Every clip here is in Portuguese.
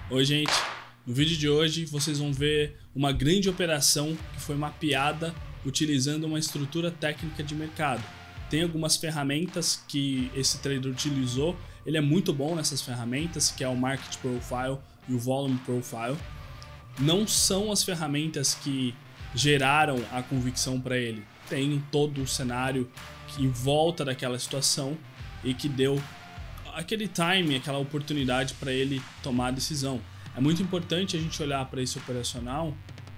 Oi, gente. No vídeo de hoje vocês vão ver uma grande operação que foi mapeada utilizando uma estrutura técnica de mercado. Tem algumas ferramentas que esse trader utilizou. Ele é muito bom nessas ferramentas, que é o Market Profile e o Volume Profile. Não são as ferramentas que geraram a convicção para ele. Tem todo o cenário em volta daquela situação e que deu aquele time, aquela oportunidade para ele tomar a decisão. É muito importante a gente olhar para esse operacional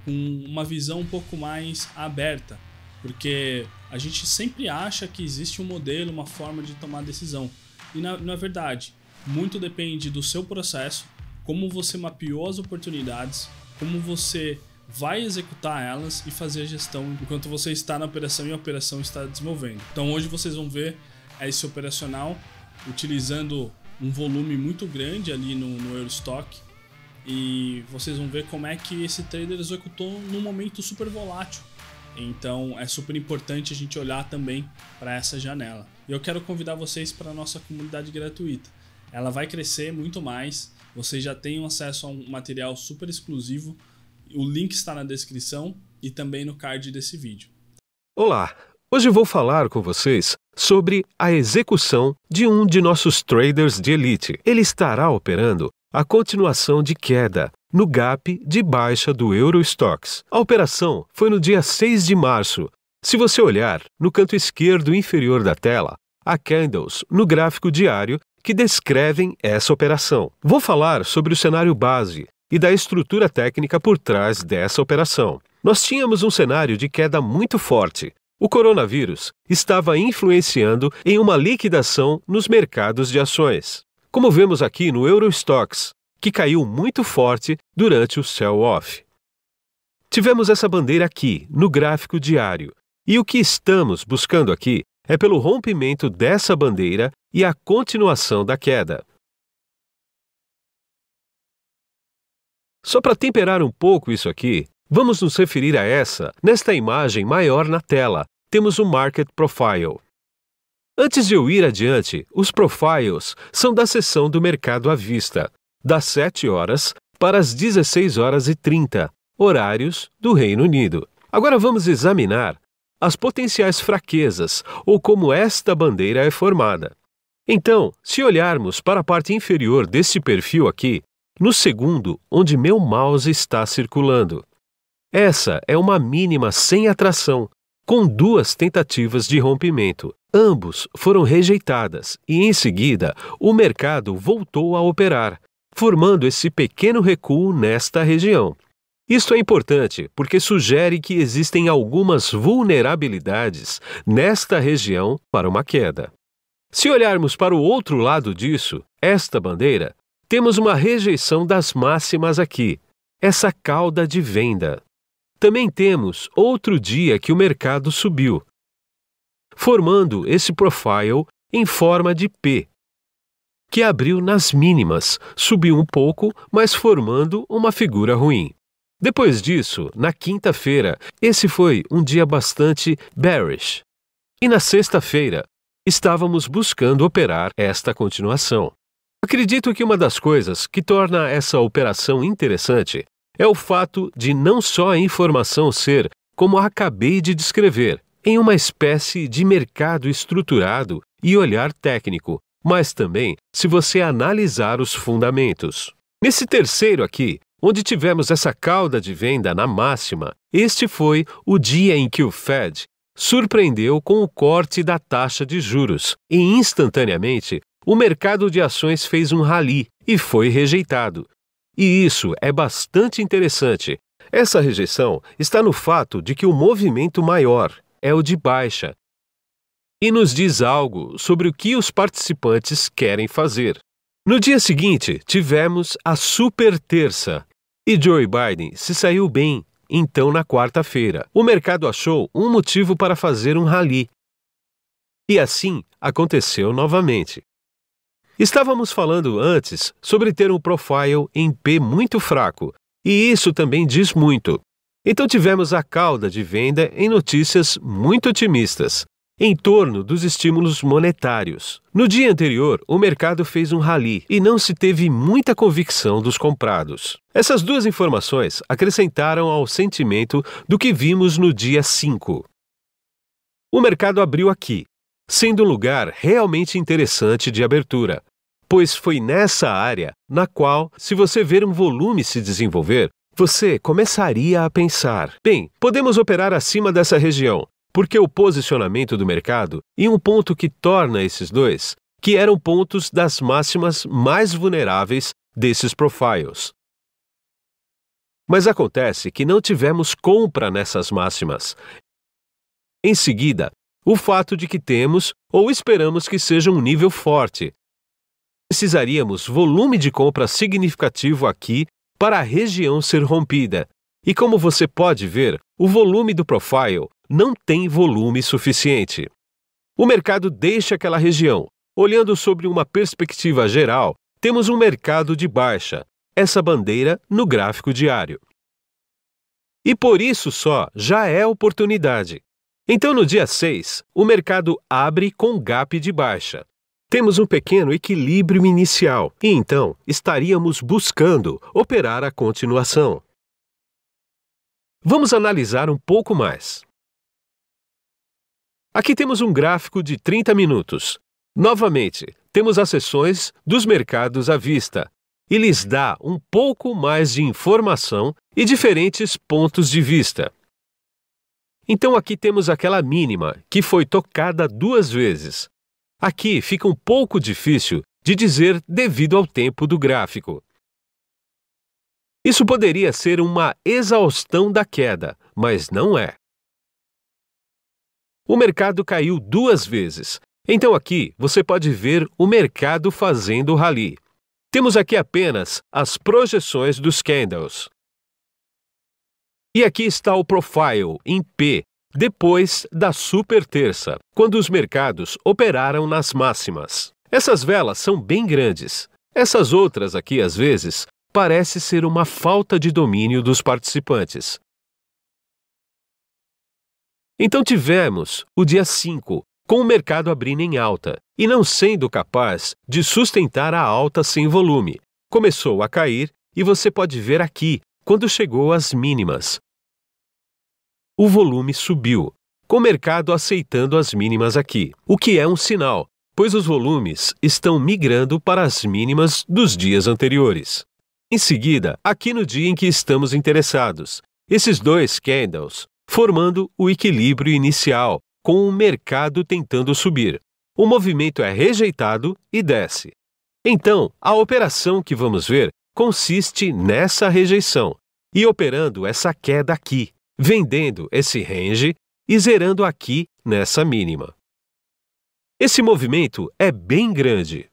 com uma visão um pouco mais aberta, porque a gente sempre acha que existe um modelo, uma forma de tomar decisão. E na verdade, muito depende do seu processo, como você mapeou as oportunidades, como você vai executar elas e fazer a gestão enquanto você está na operação e a operação está desenvolvendo. Então hoje vocês vão ver esse operacional utilizando um volume muito grande ali no Eurostock, e vocês vão ver como é que esse trader executou num momento super volátil. Então é super importante a gente olhar também para essa janela. E eu quero convidar vocês para a nossa comunidade gratuita. Ela vai crescer muito mais, vocês já têm acesso a um material super exclusivo. O link está na descrição e também no card desse vídeo. Olá! Hoje vou falar com vocês sobre a execução de um de nossos traders de elite. Ele estará operando a continuação de queda no gap de baixa do Eurostoxx. A operação foi no dia 6 de março. Se você olhar no canto esquerdo inferior da tela, há candles no gráfico diário que descrevem essa operação. Vou falar sobre o cenário base e da estrutura técnica por trás dessa operação. Nós tínhamos um cenário de queda muito forte. O coronavírus estava influenciando em uma liquidação nos mercados de ações, como vemos aqui no Eurostoxx, que caiu muito forte durante o sell-off. Tivemos essa bandeira aqui, no gráfico diário, e o que estamos buscando aqui é pelo rompimento dessa bandeira e a continuação da queda. Só para temperar um pouco isso aqui, vamos nos referir a nesta imagem maior na tela, temos o Market Profile. Antes de eu ir adiante, os profiles são da seção do mercado à vista, das 7 horas para as 16h30, horários do Reino Unido. Agora vamos examinar as potenciais fraquezas ou como esta bandeira é formada. Então, se olharmos para a parte inferior desse perfil aqui, no segundo onde meu mouse está circulando, essa é uma mínima sem atração, com 2 tentativas de rompimento. Ambos foram rejeitadas e, em seguida, o mercado voltou a operar, formando esse pequeno recuo nesta região. Isto é importante porque sugere que existem algumas vulnerabilidades nesta região para uma queda. Se olharmos para o outro lado disso, esta bandeira, temos uma rejeição das máximas aqui, essa cauda de venda. Também temos outro dia que o mercado subiu, formando esse profile em forma de P, que abriu nas mínimas, subiu um pouco, mas formando uma figura ruim. Depois disso, na quinta-feira, esse foi um dia bastante bearish. E na sexta-feira, estávamos buscando operar esta continuação. Acredito que uma das coisas que torna essa operação interessante é o fato de não só a informação ser, como acabei de descrever, em uma espécie de mercado estruturado e olhar técnico, mas também se você analisar os fundamentos. Nesse terceiro aqui, onde tivemos essa cauda de venda na máxima, este foi o dia em que o Fed surpreendeu com o corte da taxa de juros e instantaneamente o mercado de ações fez um rally e foi rejeitado. E isso é bastante interessante. Essa rejeição está no fato de que o movimento maior é o de baixa e nos diz algo sobre o que os participantes querem fazer. No dia seguinte, tivemos a super terça e Joe Biden se saiu bem. Então, na quarta-feira, o mercado achou um motivo para fazer um rally. E assim aconteceu novamente. Estávamos falando antes sobre ter um profile em P muito fraco, e isso também diz muito. Então tivemos a cauda de venda em notícias muito otimistas. em torno dos estímulos monetários. No dia anterior, o mercado fez um rally e não se teve muita convicção dos comprados. Essas duas informações acrescentaram ao sentimento do que vimos no dia 5. O mercado abriu aqui, sendo um lugar realmente interessante de abertura, pois foi nessa área na qual, se você ver um volume se desenvolver, você começaria a pensar: bem, podemos operar acima dessa região, porque o posicionamento do mercado e um ponto que torna esses dois, que eram pontos das máximas mais vulneráveis desses profiles. Mas acontece que não tivemos compra nessas máximas. Em seguida, o fato de que temos ou esperamos que seja um nível forte. Precisaríamos volume de compra significativo aqui para a região ser rompida. E como você pode ver, o volume do profile não tem volume suficiente. O mercado deixa aquela região. Olhando sobre uma perspectiva geral, temos um mercado de baixa, essa bandeira no gráfico diário. E por isso só já é oportunidade. Então, no dia 6, o mercado abre com gap de baixa. Temos um pequeno equilíbrio inicial e então estaríamos buscando operar a continuação. Vamos analisar um pouco mais. Aqui temos um gráfico de 30 minutos. Novamente, temos as sessões dos mercados à vista e lhes dá um pouco mais de informação e diferentes pontos de vista. Então aqui temos aquela mínima, que foi tocada 2 vezes. Aqui fica um pouco difícil de dizer devido ao tempo do gráfico. Isso poderia ser uma exaustão da queda, mas não é. O mercado caiu 2 vezes. Então aqui você pode ver o mercado fazendo o rally. Temos aqui apenas as projeções dos candles. E aqui está o profile em P, depois da super terça, quando os mercados operaram nas máximas. Essas velas são bem grandes. Essas outras aqui, às vezes, parece ser uma falta de domínio dos participantes. Então tivemos o dia 5, com o mercado abrindo em alta e não sendo capaz de sustentar a alta sem volume. Começou a cair e você pode ver aqui, quando chegou às mínimas. O volume subiu, com o mercado aceitando as mínimas aqui, o que é um sinal, pois os volumes estão migrando para as mínimas dos dias anteriores. Em seguida, aqui no dia em que estamos interessados, esses 2 candles formando o equilíbrio inicial, com o mercado tentando subir. O movimento é rejeitado e desce. Então, a operação que vamos ver consiste nessa rejeição e operando essa queda aqui, vendendo esse range e zerando aqui nessa mínima. Esse movimento é bem grande.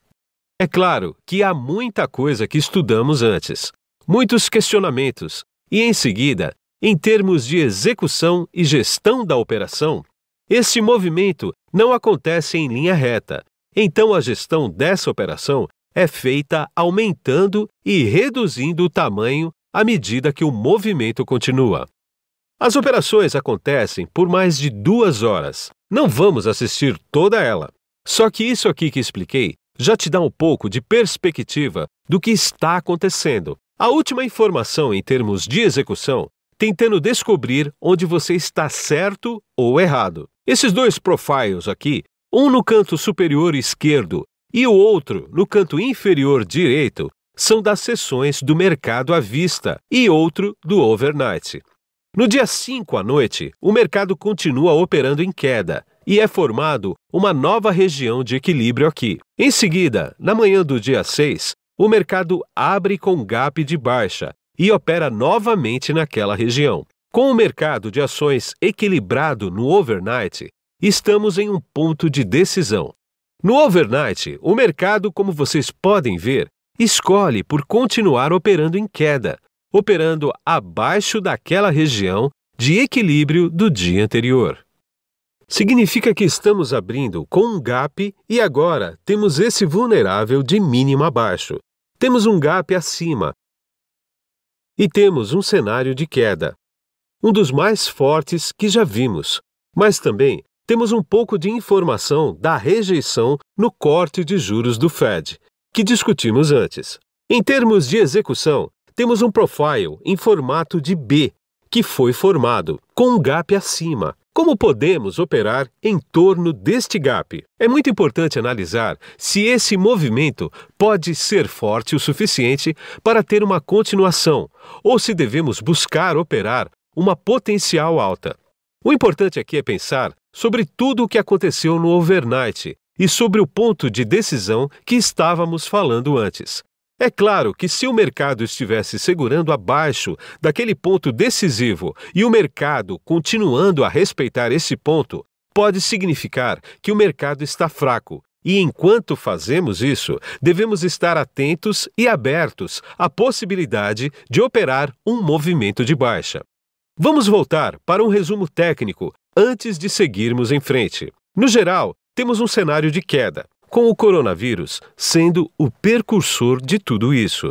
É claro que há muita coisa que estudamos antes, muitos questionamentos, e em seguida, em termos de execução e gestão da operação, esse movimento não acontece em linha reta, então a gestão dessa operação é feita aumentando e reduzindo o tamanho à medida que o movimento continua. As operações acontecem por mais de 2 horas. Não vamos assistir toda ela. Só que isso aqui que expliquei já te dá um pouco de perspectiva do que está acontecendo. A última informação em termos de execução, tentando descobrir onde você está certo ou errado. Esses 2 profiles aqui, um no canto superior esquerdo e o outro no canto inferior direito, são das sessões do mercado à vista e outro do overnight. No dia 5 à noite, o mercado continua operando em queda e é formado uma nova região de equilíbrio aqui. Em seguida, na manhã do dia 6, o mercado abre com gap de baixa e opera novamente naquela região. Com o mercado de ações equilibrado no overnight, estamos em um ponto de decisão. No overnight, o mercado, como vocês podem ver, escolhe por continuar operando em queda, operando abaixo daquela região de equilíbrio do dia anterior. Significa que estamos abrindo com um gap e agora temos esse vulnerável de mínimo abaixo. Temos um gap acima e temos um cenário de queda, um dos mais fortes que já vimos, mas também temos um pouco de informação da rejeição no corte de juros do Fed, que discutimos antes. Em termos de execução, temos um profile em formato de B, que foi formado, com um gap acima. Como podemos operar em torno deste gap? É muito importante analisar se esse movimento pode ser forte o suficiente para ter uma continuação, ou se devemos buscar operar uma potencial alta. O importante aqui é pensar sobre tudo o que aconteceu no overnight e sobre o ponto de decisão que estávamos falando antes. É claro que se o mercado estivesse segurando abaixo daquele ponto decisivo e o mercado continuando a respeitar esse ponto, pode significar que o mercado está fraco. E enquanto fazemos isso, devemos estar atentos e abertos à possibilidade de operar um movimento de baixa. Vamos voltar para um resumo técnico antes de seguirmos em frente. No geral, temos um cenário de queda, com o coronavírus sendo o precursor de tudo isso.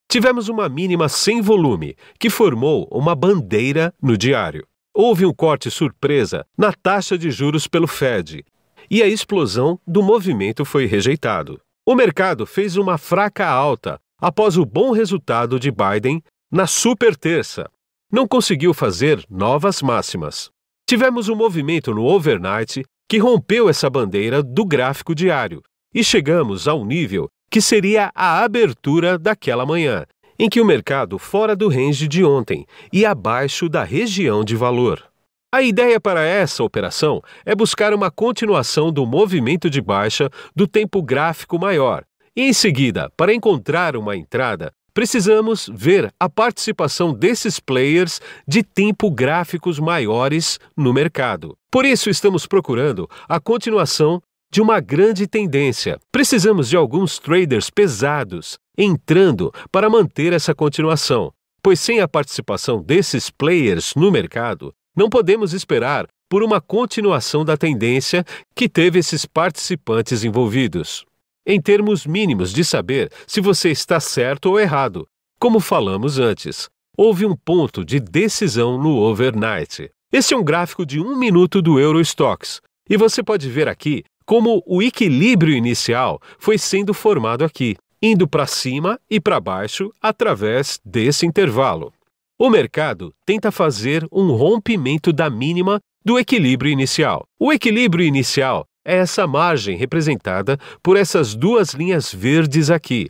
Tivemos uma mínima sem volume, que formou uma bandeira no diário. Houve um corte surpresa na taxa de juros pelo Fed, e a explosão do movimento foi rejeitado. O mercado fez uma fraca alta após o bom resultado de Biden na super terça. Não conseguiu fazer novas máximas. Tivemos um movimento no overnight que rompeu essa bandeira do gráfico diário e chegamos ao nível que seria a abertura daquela manhã, em que o mercado fora do range de ontem e abaixo da região de valor. A ideia para essa operação é buscar uma continuação do movimento de baixa do tempo gráfico maior e, em seguida, para encontrar uma entrada, precisamos ver a participação desses players de tempo gráficos maiores no mercado. Por isso, estamos procurando a continuação de uma grande tendência. Precisamos de alguns traders pesados entrando para manter essa continuação, pois sem a participação desses players no mercado, não podemos esperar por uma continuação da tendência que teve esses participantes envolvidos. Em termos mínimos de saber se você está certo ou errado. Como falamos antes, houve um ponto de decisão no overnight. Esse é um gráfico de 1 minuto do Eurostoxx, e você pode ver aqui como o equilíbrio inicial foi sendo formado aqui, indo para cima e para baixo através desse intervalo. O mercado tenta fazer um rompimento da mínima do equilíbrio inicial. O equilíbrio inicial é essa margem representada por essas duas linhas verdes aqui.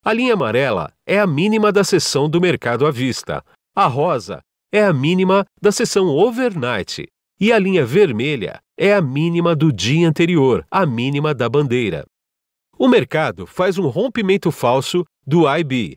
A linha amarela é a mínima da sessão do mercado à vista. A rosa é a mínima da sessão overnight. E a linha vermelha é a mínima do dia anterior, a mínima da bandeira. O mercado faz um rompimento falso do IB.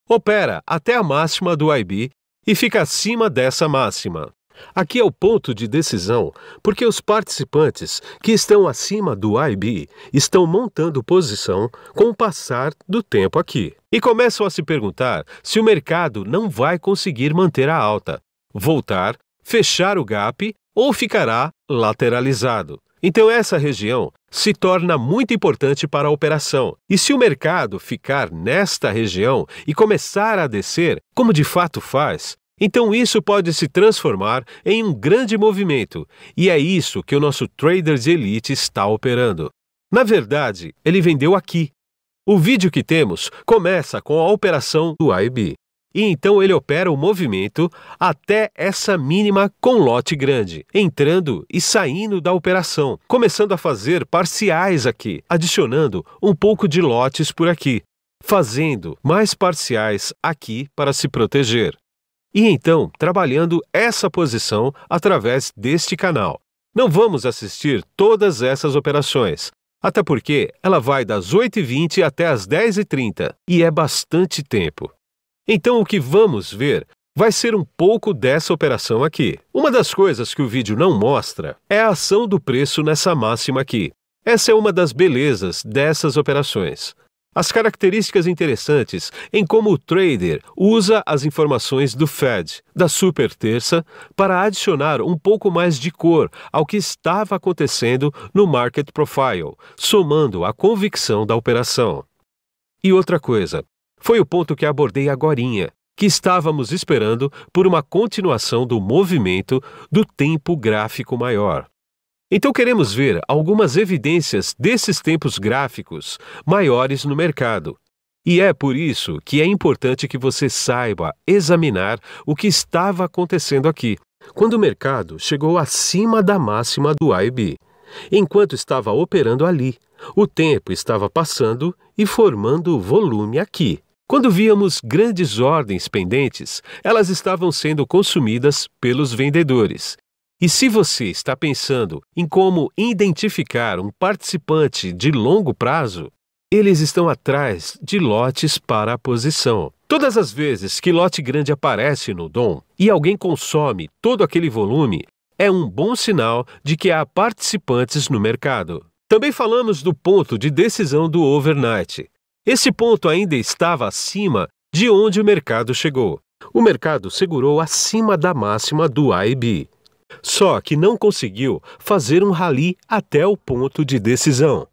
Opera até a máxima do IB e fica acima dessa máxima. Aqui é o ponto de decisão, porque os participantes que estão acima do IB estão montando posição com o passar do tempo aqui. E começam a se perguntar se o mercado não vai conseguir manter a alta, voltar, fechar o gap ou ficará lateralizado. Então essa região se torna muito importante para a operação. E se o mercado ficar nesta região e começar a descer, como de fato faz, então isso pode se transformar em um grande movimento, e é isso que o nosso trader de elite está operando. Na verdade, ele vendeu aqui. O vídeo que temos começa com a operação do IB, e então ele opera o movimento até essa mínima com lote grande, entrando e saindo da operação, começando a fazer parciais aqui, adicionando um pouco de lotes por aqui, fazendo mais parciais aqui para se proteger. E então, trabalhando essa posição através deste canal. Não vamos assistir todas essas operações, até porque ela vai das 8h20 até as 10h30, e é bastante tempo. Então o que vamos ver vai ser um pouco dessa operação aqui. Uma das coisas que o vídeo não mostra é a ação do preço nessa máxima aqui. Essa é uma das belezas dessas operações. As características interessantes em como o trader usa as informações do Fed, da super terça, para adicionar um pouco mais de cor ao que estava acontecendo no Market Profile, somando a convicção da operação. E outra coisa, foi o ponto que abordei agorinha, que estávamos esperando por uma continuação do movimento do tempo gráfico maior. Então queremos ver algumas evidências desses tempos gráficos maiores no mercado. E é por isso que é importante que você saiba examinar o que estava acontecendo aqui, quando o mercado chegou acima da máxima do IB. Enquanto estava operando ali, o tempo estava passando e formando volume aqui. Quando víamos grandes ordens pendentes, elas estavam sendo consumidas pelos vendedores. E se você está pensando em como identificar um participante de longo prazo, eles estão atrás de lotes para a posição. Todas as vezes que lote grande aparece no DOM e alguém consome todo aquele volume, é um bom sinal de que há participantes no mercado. Também falamos do ponto de decisão do overnight. Esse ponto ainda estava acima de onde o mercado chegou. O mercado segurou acima da máxima do IB. Só que não conseguiu fazer um rally até o ponto de decisão.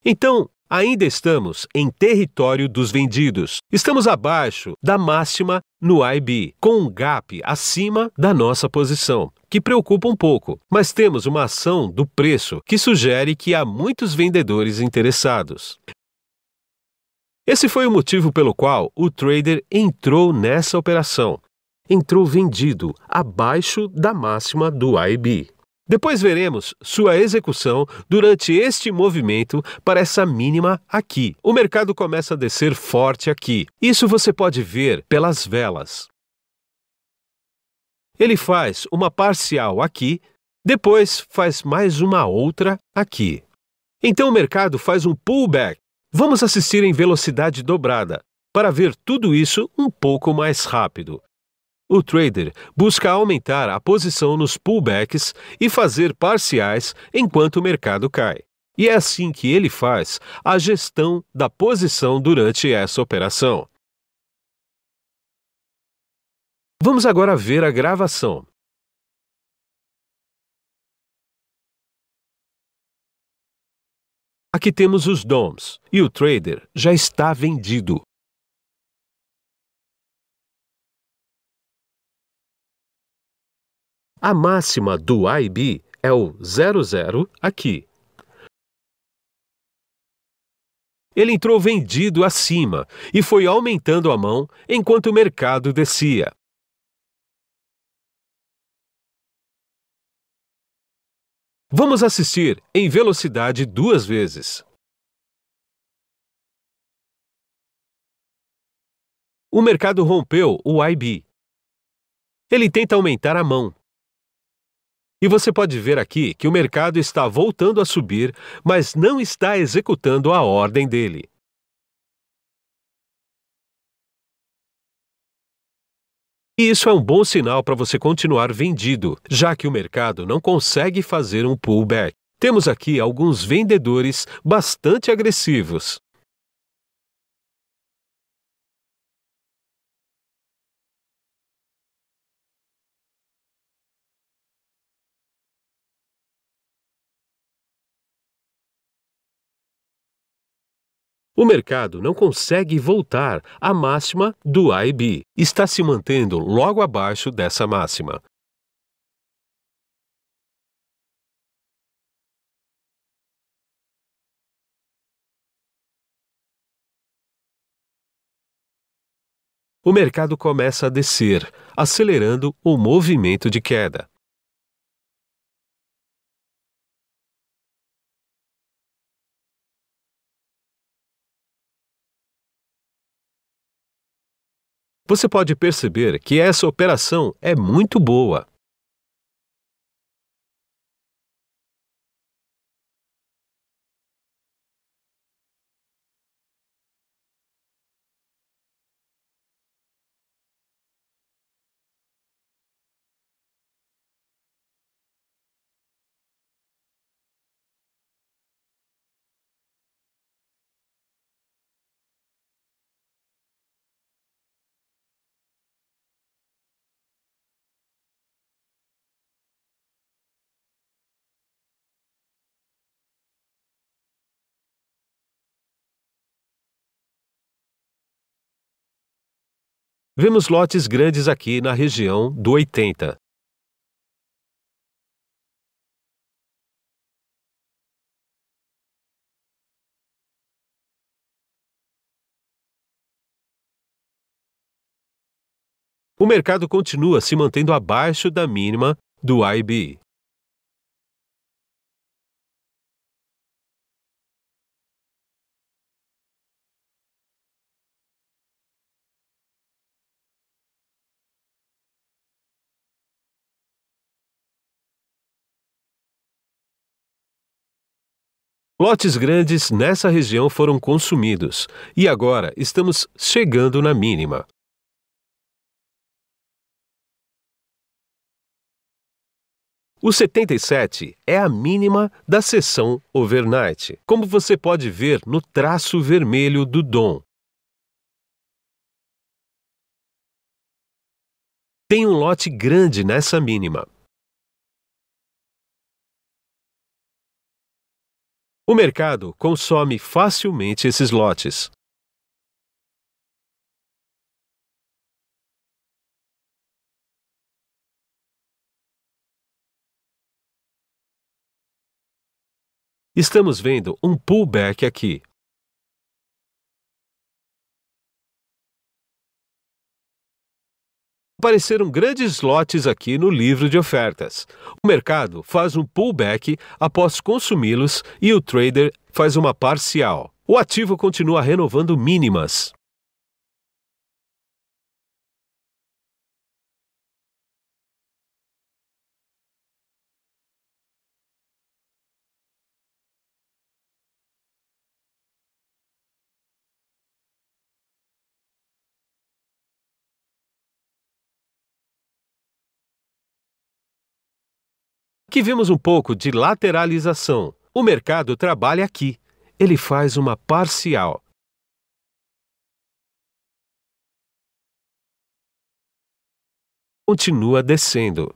Então, ainda estamos em território dos vendidos. Estamos abaixo da máxima no IB, com um gap acima da nossa posição, que preocupa um pouco. Mas temos uma ação do preço que sugere que há muitos vendedores interessados. Esse foi o motivo pelo qual o trader entrou nessa operação. Entrou vendido abaixo da máxima do IB. Depois veremos sua execução durante este movimento para essa mínima aqui. O mercado começa a descer forte aqui. Isso você pode ver pelas velas. Ele faz uma parcial aqui, depois faz mais uma outra aqui. Então o mercado faz um pullback. Vamos assistir em velocidade dobrada para ver tudo isso um pouco mais rápido. O trader busca aumentar a posição nos pullbacks e fazer parciais enquanto o mercado cai. E é assim que ele faz a gestão da posição durante essa operação. Vamos agora ver a gravação. Aqui temos os DOMs e o trader já está vendido. A máxima do IB é o 00 aqui. Ele entrou vendido acima e foi aumentando a mão enquanto o mercado descia. Vamos assistir em velocidade 2 vezes. O mercado rompeu o IB. Ele tenta aumentar a mão. E você pode ver aqui que o mercado está voltando a subir, mas não está executando a ordem dele. E isso é um bom sinal para você continuar vendido, já que o mercado não consegue fazer um pullback. Temos aqui alguns vendedores bastante agressivos. O mercado não consegue voltar à máxima do IB. Está se mantendo logo abaixo dessa máxima. O mercado começa a descer, acelerando o movimento de queda. Você pode perceber que essa operação é muito boa. Vemos lotes grandes aqui na região do 80. O mercado continua se mantendo abaixo da mínima do IB. Lotes grandes nessa região foram consumidos e agora estamos chegando na mínima. O 77 é a mínima da sessão overnight, como você pode ver no traço vermelho do DOM. Tem um lote grande nessa mínima. O mercado consome facilmente esses lotes. Estamos vendo um pullback aqui. Apareceram grandes lotes aqui no livro de ofertas. O mercado faz um pullback após consumi-los e o trader faz uma parcial. O ativo continua renovando mínimas. Aqui vemos um pouco de lateralização. O mercado trabalha aqui. Ele faz uma parcial. Continua descendo,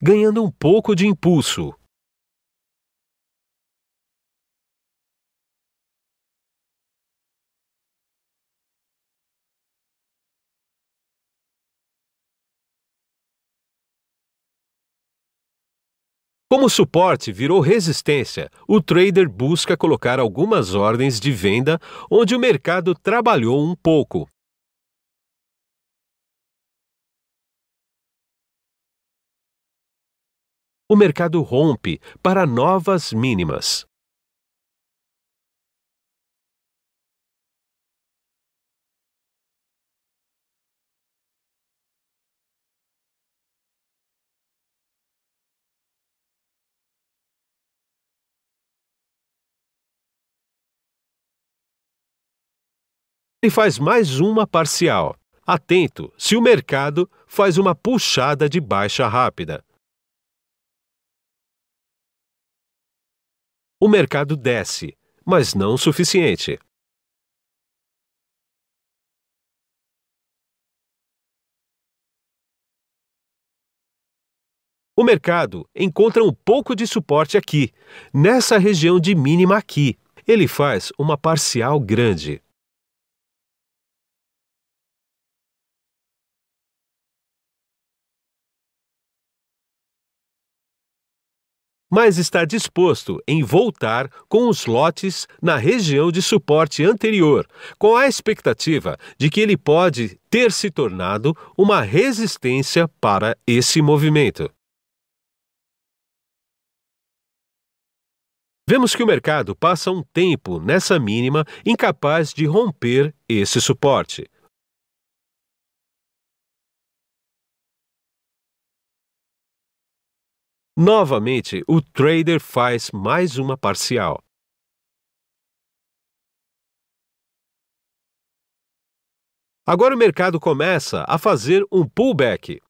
ganhando um pouco de impulso. Como suporte virou resistência, o trader busca colocar algumas ordens de venda onde o mercado trabalhou um pouco. O mercado rompe para novas mínimas. Ele faz mais uma parcial. Atento se o mercado faz uma puxada de baixa rápida. O mercado desce, mas não o suficiente. O mercado encontra um pouco de suporte aqui, nessa região de mínima aqui. Ele faz uma parcial grande. Mas está disposto em voltar com os lotes na região de suporte anterior, com a expectativa de que ele pode ter se tornado uma resistência para esse movimento. Vemos que o mercado passa um tempo nessa mínima incapaz de romper esse suporte. Novamente, o trader faz mais uma parcial. Agora o mercado começa a fazer um pullback.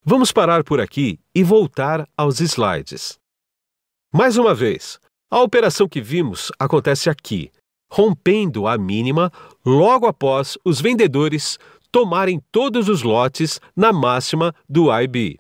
Vamos parar por aqui e voltar aos slides. Mais uma vez, a operação que vimos acontece aqui, rompendo a mínima logo após os vendedores tomarem todos os lotes na máxima do IB.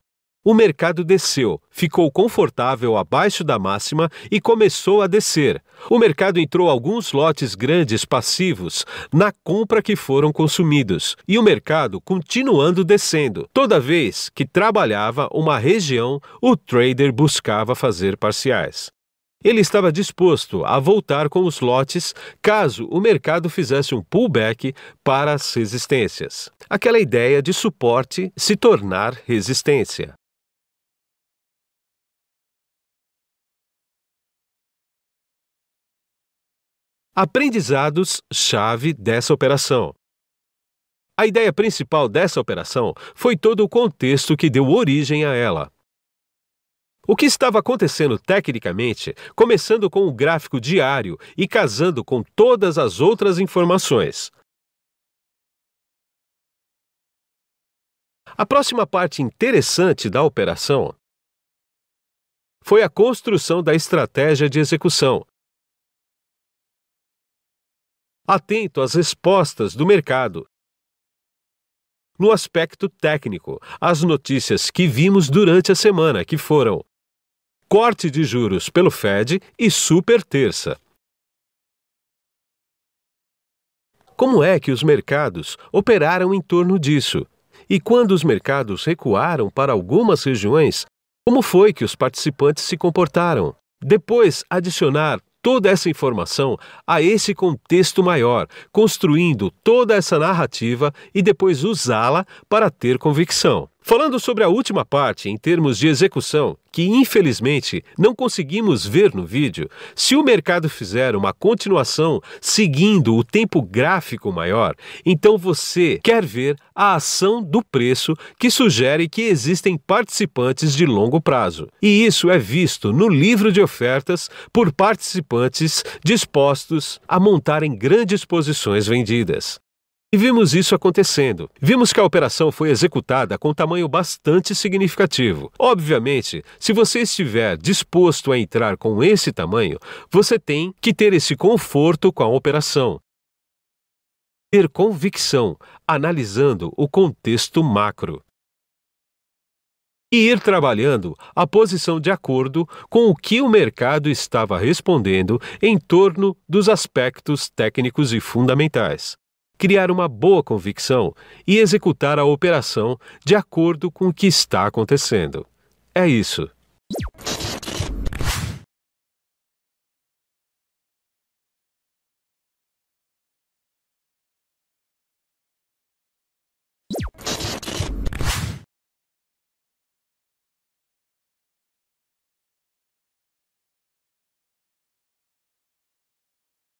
O mercado desceu, ficou confortável abaixo da máxima e começou a descer. O mercado entrou alguns lotes grandes passivos na compra que foram consumidos, e o mercado continuando descendo. Toda vez que trabalhava uma região, o trader buscava fazer parciais. Ele estava disposto a voltar com os lotes caso o mercado fizesse um pullback para as resistências. Aquela ideia de suporte se tornar resistência. Aprendizados-chave dessa operação. A ideia principal dessa operação foi todo o contexto que deu origem a ela. O que estava acontecendo tecnicamente, começando com o gráfico diário e casando com todas as outras informações. A próxima parte interessante da operação foi a construção da estratégia de execução. Atento às respostas do mercado. No aspecto técnico, as notícias que vimos durante a semana, que foram corte de juros pelo Fed e super terça. Como é que os mercados operaram em torno disso? E quando os mercados recuaram para algumas regiões, como foi que os participantes se comportaram? Depois, adicionar toda essa informação a esse contexto maior, construindo toda essa narrativa e depois usá-la para ter convicção. Falando sobre a última parte, em termos de execução, que infelizmente não conseguimos ver no vídeo, se o mercado fizer uma continuação seguindo o tempo gráfico maior, então você quer ver a ação do preço que sugere que existem participantes de longo prazo. E isso é visto no livro de ofertas por participantes dispostos a montarem grandes posições vendidas. E vimos isso acontecendo. Vimos que a operação foi executada com tamanho bastante significativo. Obviamente, se você estiver disposto a entrar com esse tamanho, você tem que ter esse conforto com a operação. Ter convicção, analisando o contexto macro. E ir trabalhando a posição de acordo com o que o mercado estava respondendo em torno dos aspectos técnicos e fundamentais. Criar uma boa convicção e executar a operação de acordo com o que está acontecendo. É isso.